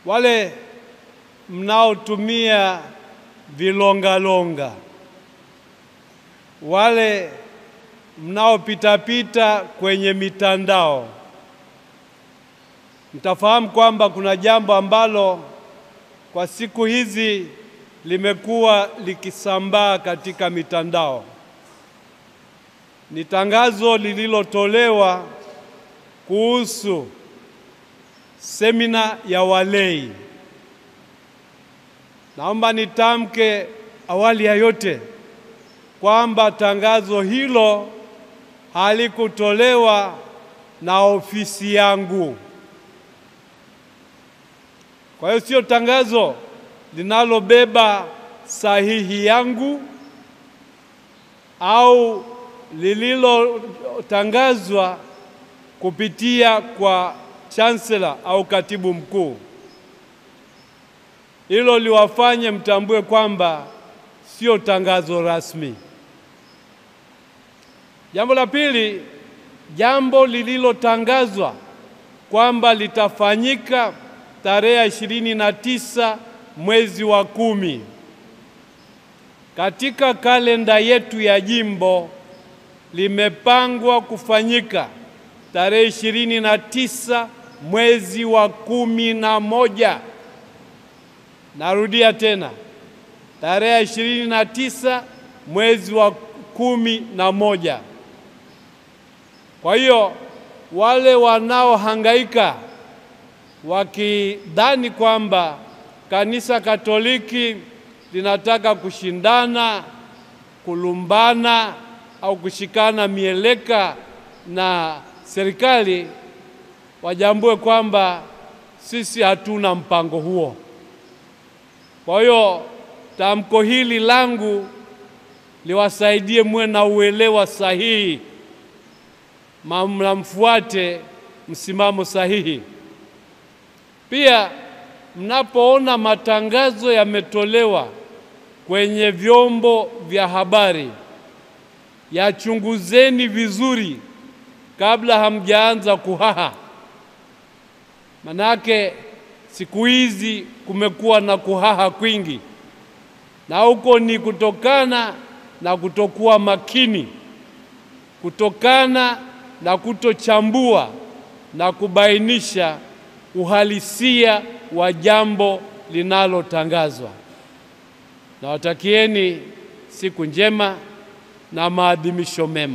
Wale mnaotumia vilongalonga, wale mnaopita kwenye mitandao, mtafahamu kwamba kuna jambo ambalo kwa siku hizi limekuwa likisambaa katika mitandao. Ni tangazo lililotolewa kuhusu semina ya walei. Naomba nitamke awali ya yote kwamba tangazo hilo halikutolewa na ofisi yangu. Kwa hiyo sio tangazo linalobeba sahihi yangu au lililotangazwa kupitia kwa chancellor au katibu mkuu. Hilo liwafanye mtambue kwamba sio tangazo rasmi. Jambo la pili, jambo lililotangazwa kwamba litafanyika tarehe 29 mwezi wa 10 katika kalenda yetu ya jimbo limepangwa kufanyika tarehe 29 mwezi wa 11. Narudia tena, tarehe 29 mwezi wa 11. Kwa hiyo wale wanaohangaika wakidhani kwamba Kanisa Katoliki linataka kushindana, kulumbana au kushikana mieleka na serikali, wajambue kwamba sisi hatuna mpango huo. Kwa hiyo tamko hili langu liwasaidie muwe na uelewa sahihi, mfuate msimamo sahihi. Pia mnapoona matangazo yametolewa kwenye vyombo vya habari, yachunguzeni vizuri kabla hamjaanza kuhaha. Manake siku hizi kumekuwa na kuhaha kwingi, na huko ni kutokana na kutokuwa makini, kutokana na kutochambua na kubainisha uhalisia wa jambo linalotangazwa. Nawatakieni siku njema na maadhimisho mema.